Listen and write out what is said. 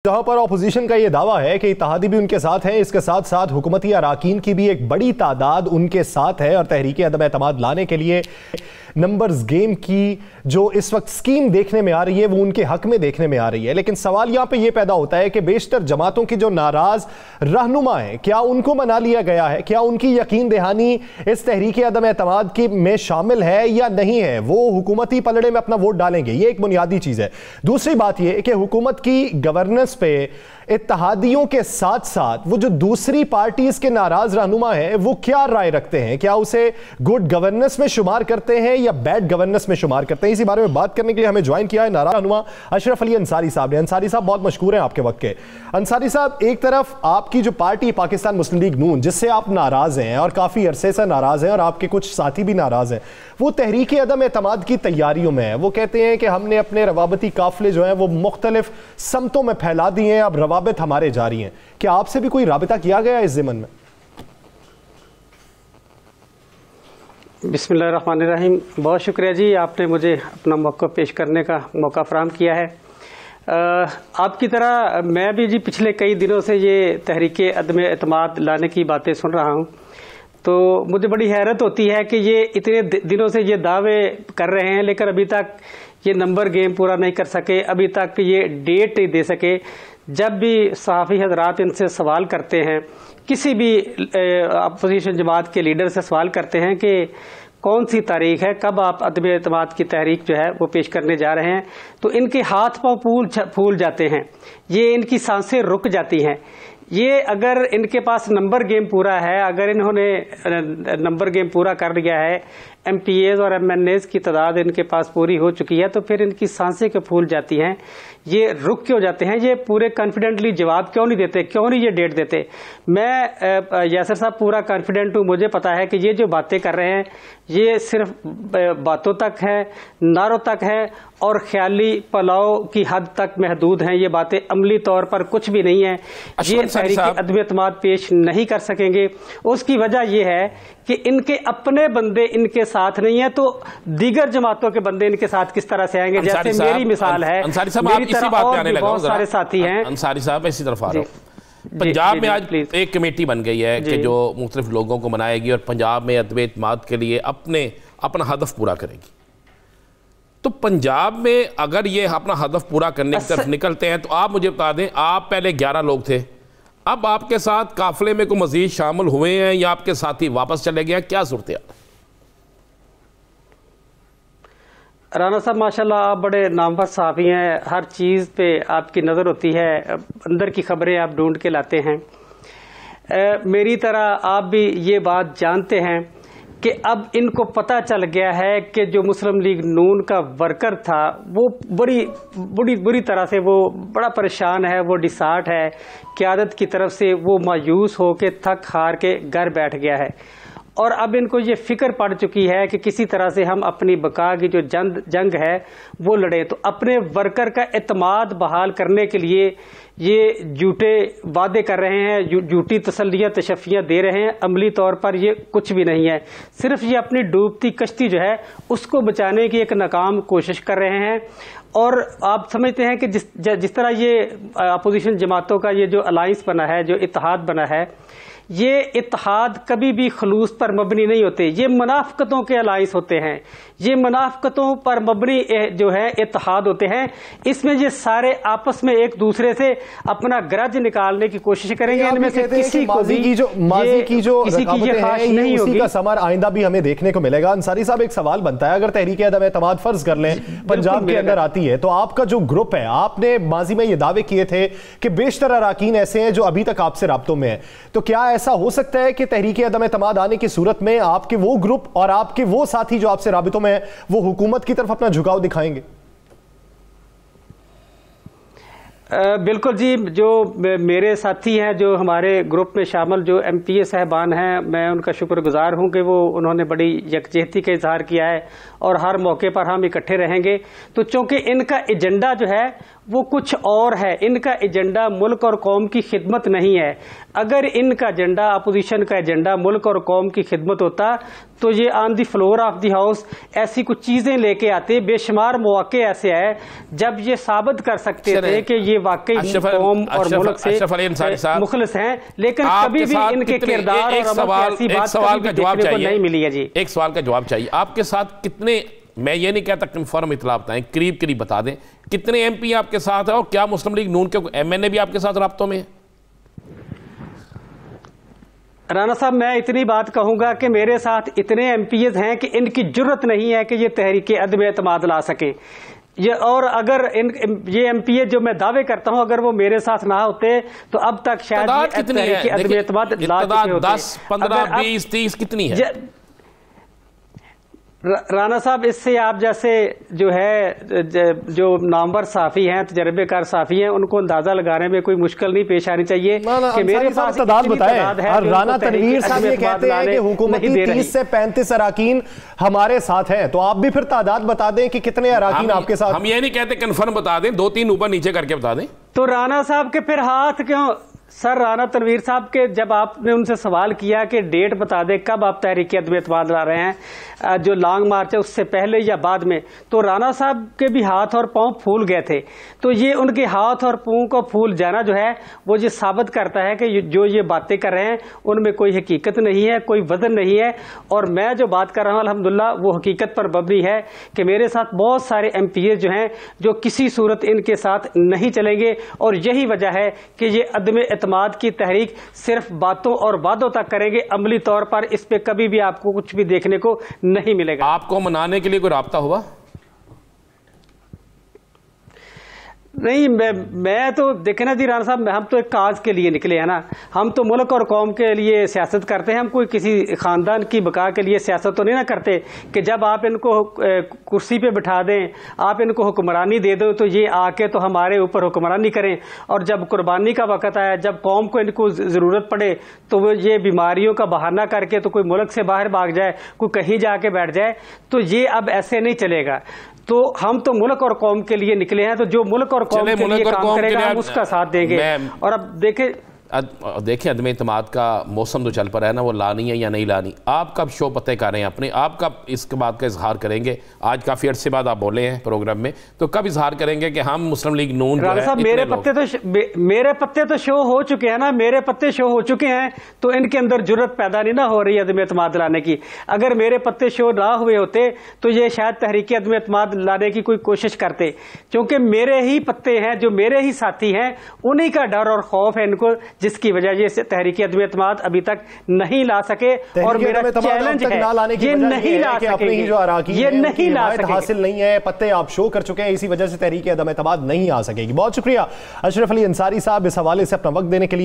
जहां पर अपोजिशन का यह दावा है कि इत्तेहादी भी उनके साथ है, इसके साथ साथ हुकूमती अराकीन की भी एक बड़ी तादाद उनके साथ है और तहरीक अदम एतमाद लाने के लिए नंबर्स गेम की जो इस वक्त स्कीम देखने में आ रही है वो उनके हक में देखने में आ रही है। लेकिन सवाल यहां पे ये पैदा होता है कि बेशतर जमातों की जो नाराज रहनुमा है, क्या उनको मना लिया गया है? क्या उनकी यकीन दहानी इस तहरीक अदम एतमाद की में शामिल है या नहीं है? वो हुकूमती पलड़े में अपना वोट डालेंगे, ये एक बुनियादी चीज है। दूसरी बात यह कि हुकूमत की गवर्नेंस पे इत्तेहादियों के साथ साथ वो जो दूसरी पार्टीज के नाराज रहनुमा है वो क्या राय रखते हैं? क्या उसे गुड गवर्नेंस में शुमार करते हैं या बैड गवर्नेंस में शुमार करते हैं? इसी बारे में बात करने के लिए हमें ज्वाइन किया है नाराज रहनुमा अशरफ अली अंसारी साहब ने। अंसारी साहब बहुत मशहूर हैं आपके वक्त के। अंसारी साहब, एक तरफ आपकी जो पार्टी पाकिस्तान मुस्लिम लीग नून, जिससे आप नाराज हैं और काफी अरसे से नाराज हैं और आपके कुछ साथी भी नाराज हैं, वो तहरीक अदम एतमाद की तैयारियों में है। वो कहते हैं कि हमने अपने रवाबती काफिले जो हैं वो मुख्तलिफ समतों में फैला दिए हैं, अब रवाबत हमारे जारी हैं। क्या आपसे भी कोई राबिता किया गया इस ज़िमन में? बिस्मिल्लाहिर्रहमानिर्रहीम। बहुत शुक्रिया जी, आपने मुझे अपना मौका पेश करने का मौका फराहम किया है। आपकी तरह मैं भी जी पिछले कई दिनों से ये तहरीक अदम एतमाद लाने की बातें सुन रहा हूँ, तो मुझे बड़ी हैरत होती है कि ये इतने दिनों से ये दावे कर रहे हैं लेकिन अभी तक ये नंबर गेम पूरा नहीं कर सके, अभी तक ये डेट नहीं दे सके। जब भी सहाफ़ी हजरात इनसे सवाल करते हैं, किसी भी अपोजिशन जमात के लीडर से सवाल करते हैं कि कौन सी तारीख है, कब आप अदम एतमाद की तहरीक जो है वो पेश करने जा रहे हैं, तो इनके हाथ पाँव फूल जाते हैं, ये इनकी सांसें रुक जाती हैं। ये अगर इनके पास नंबर गेम पूरा है, अगर इन्होंने नंबर गेम पूरा कर लिया है, MPAs और MNAs की तादाद इनके पास पूरी हो चुकी है, तो फिर इनकी सांसें क्यों फूल जाती हैं, ये रुक क्यों जाते हैं, ये पूरे कॉन्फिडेंटली जवाब क्यों नहीं देते, क्यों नहीं ये डेट देते? मैं यासर साहब पूरा कॉन्फिडेंट हूँ, मुझे पता है कि ये जो बातें कर रहे हैं ये सिर्फ बातों तक है, नारों तक है और ख्याली पलाव की हद तक महदूद हैं। ये बातें अमली तौर पर कुछ भी नहीं है। ये तहरीक अदम एतमाद पेश नहीं कर सकेंगे। उसकी वजह यह है कि इनके अपने बंदे इनके साथ नहीं है, तो दीगर जमातों के बंदे इनके साथ किस तरह से आएंगे? जैसे मेरी मिसाल है, अंसारी साहब, आप इसी बात पे आने लगा, बहुत सारे साथी हैं। अंसारी साहब इसी तरफ आ रहा हूं। पंजाब में आज एक कमेटी बन गई है कि जो मुख्तलिफ लोगों को मनाएगी और पंजाब में अदम एतमाद के लिए अपना हदफ पूरा करेगी। तो पंजाब में अगर ये अपना हदफ पूरा करने की तरफ निकलते हैं, तो आप मुझे बता दें, आप पहले 11 लोग थे, अब आपके साथ काफिले में कोई मजीद शामिल हुए हैं या आपके साथी वापस चले गए हैं? क्या सूरत है? राना साहब माशाल्लाह आप बड़े नामवर सहाफ़ी हैं, हर चीज़ पे आपकी नज़र होती है, अंदर की खबरें आप ढूंढ के लाते हैं। मेरी तरह आप भी ये बात जानते हैं कि अब इनको पता चल गया है कि जो मुस्लिम लीग नून का वर्कर था वो बुरी तरह से वो बड़ा परेशान है, वो डिसार्ट है, क़यादत की तरफ से वो मायूस हो के थक हार के घर बैठ गया है। और अब इनको ये फिक्र पड़ चुकी है कि किसी तरह से हम अपनी बका की जो जंग है वो लड़ें। तो अपने वर्कर का एतमाद बहाल करने के लिए ये झूठे वादे कर रहे हैं, झूठी तसल्लियाँ तशफ़ियाँ दे रहे हैं। अमली तौर पर ये कुछ भी नहीं है, सिर्फ ये अपनी डूबती कश्ती जो है उसको बचाने की एक नाकाम कोशिश कर रहे हैं। और आप समझते हैं कि जिस तरह ये अपोजिशन जमातों का ये जो अलायंस बना है, जो इत्तेहाद बना है, ये इत्तेहाद कभी भी खलूस पर मबनी नहीं होते, ये मुनाफकतों के अलायंस होते हैं, ये मुनाफकतों पर मबनी जो है इत्तेहाद होते हैं। इसमें ये सारे आपस में एक दूसरे से अपना ग्रज निकालने की कोशिश करेंगे। इनमें से किसी को भी माजी की जो नहीं होगी, का समार आइंदा भी हमें देखने को मिलेगा। अंसारी साहब, एक सवाल बनता है, अगर तहरीक अदम एतमाद फर्ज कर लें पंजाब के अंदर आती है, तो आपका जो ग्रुप है, आपने माजी में ये दावे किए थे कि बेशतर अराकीन ऐसे हैं जो अभी तक आपसे राब्तों में है, तो क्या ऐसा हो सकता है कि तहरीक अदम एतमाद आने की सूरत में आपके वो ग्रुप और आपके वो साथी जो आपसे राबितों में है वो हुकूमत की तरफ अपना झुकाव दिखाएंगे? बिल्कुल जी, जो मेरे साथी हैं, जो हमारे ग्रुप में शामिल जो MPA साहबान हैं, मैं उनका शुक्रगुजार हूं कि वो उन्होंने बड़ी यकजहती का इजहार किया है और हर मौके पर हम इकट्ठे रहेंगे। तो चूंकि इनका एजेंडा जो है वो कुछ और है। इनका एजेंडा मुल्क और कौम की खिदमत नहीं है। अगर इनका एजेंडा, अपोजिशन का एजेंडा मुल्क और कौम की खिदमत होता तो ये on the floor of the house ऐसी कुछ चीजें लेके आते। बेशुमार मौके ऐसे है जब ये साबित कर सकते थे कि ये वाकई कौम और मुल्क से मुखलिस हैं, लेकिन कभी भी इनके किरदार और अमल की ऐसी बात देखने को नहीं मिली है। जी, एक सवाल का जवाब चाहिए। आपके साथ कितने, मैं ये नहीं कहता कंफर्म इतला बताएं, करीब करीब बता दें, कितने एमपी आपके साथ है और क्या मुस्लिम लीग नून के एमएनए भी आपके साथ राब्तों में है? राना साहब, मैं इतनी बात कहूंगा कि मेरे साथ इतने एमपीएस हैं कि इनकी जरूरत नहीं है कि ये तहरीक अदम एतमाद ला सकें। ये, और अगर ये एमपीए जो मैं दावे करता हूं, अगर वो मेरे साथ ना होते तो अब तक शायद तहरीक अदम एतमाद ला चुके होते। 10, 15, 20, 30 कितनी है? राना साहब, इससे आप जैसे जो है जो नामवर साफी हैं, तजर्बेकार साफी हैं, उनको अंदाजा लगाने में कोई मुश्किल नहीं पेश आनी चाहिए कि मेरे पास तादाद बताएं। और राना तनवीर साहब ये कहते हैं कि हुकूमती 30 से 35 अराकीन हमारे साथ हैं, तो आप भी फिर तादाद बता दें कि कितने अराकीन आपके साथ। हम ये नहीं कहते, कंफर्म बता दें, 2-3 ऊपर नीचे करके बता दें। तो राना साहब के फिर हाथ क्यों? सर, राना तनवीर साहब के जब आपने उनसे सवाल किया कि डेट बता दे कब आप तहरीक अदम एतमाद ला रहे हैं, जो लॉन्ग मार्च है उससे पहले या बाद में, तो राना साहब के भी हाथ और पांव फूल गए थे। तो ये उनके हाथ और पांव को फूल जाना जो है वो ये साबित करता है कि जो ये बातें कर रहे हैं उनमें कोई हकीकत नहीं है, कोई वजन नहीं है। और मैं जो बात कर रहा हूँ अल्हम्दुलिल्लाह वो हकीकत पर मबनी है कि मेरे साथ बहुत सारे एमपीए जो हैं जो किसी सूरत इनके साथ नहीं चलेंगे। और यही वजह है कि ये अदम एतमाद की तहरीक सिर्फ बातों और वादों तक करेंगे, अमली तौर पर इस पे कभी भी आपको कुछ भी देखने को नहीं मिलेगा। आपको मनाने के लिए कोई राब्ता हुआ? नहीं, मैं तो देखे ना जी राना साहब, हम तो एक काज के लिए निकले हैं ना। हम तो मुल्क और कौम के लिए सियासत करते हैं। हम कोई किसी खानदान की बका के लिए सियासत तो नहीं ना करते कि जब आप इनको कुर्सी पे बिठा दें, आप इनको हुक्मरानी दे दो तो ये आके तो हमारे ऊपर हुक्मरानी करें, और जब कुर्बानी का वक्त आया, जब कौम को इनको जरूरत पड़े तो वो ये बीमारियों का बहाना करके तो कोई मुल्क से बाहर भाग जाए, कोई कहीं जाके बैठ जाए। तो ये अब ऐसे नहीं चलेगा। तो हम तो मुल्क और कौम के लिए निकले हैं, तो जो मुल्क और कौम के लिए काम करेगा हम उसका साथ देंगे। और अब देखिए अदम एतमाद का मौसम तो चल पड़ा है ना, वो लानी है या नहीं लानी। आप कब शो पते कर रहे हैं अपने, आप कब इसके बात का इजहार करेंगे? आज काफ़ी अरसे बाद आप बोले हैं प्रोग्राम में, तो कब इजहार करेंगे कि हम मुस्लिम लीग नून जो है? मेरे पत्ते तो शो हो चुके हैं ना, मेरे पत्ते शो हो चुके हैं, तो इनके अंदर जुर्रत पैदा नहीं ना हो रही अदम एतमाद लाने की। अगर मेरे पत्ते शो ना हुए होते तो ये शायद तहरीक अदम एतमाद लाने की कोई कोशिश करते, क्योंकि मेरे ही पत्ते हैं, जो मेरे ही साथी हैं, उन्हीं का डर और खौफ है इनको, जिसकी वजह से तहरीक अदम एतमाद अभी तक नहीं ला सके। और मेरा चैलेंज है ये नहीं ला सके, ये नहीं ला सके, हासिल नहीं है, पत्ते आप शो कर चुके हैं, इसी वजह से तहरीक अदम एतमाद नहीं आ सकेगी। बहुत शुक्रिया अशरफ अली अंसारी साहब इस हवाले से अपना वक्त देने के लिए।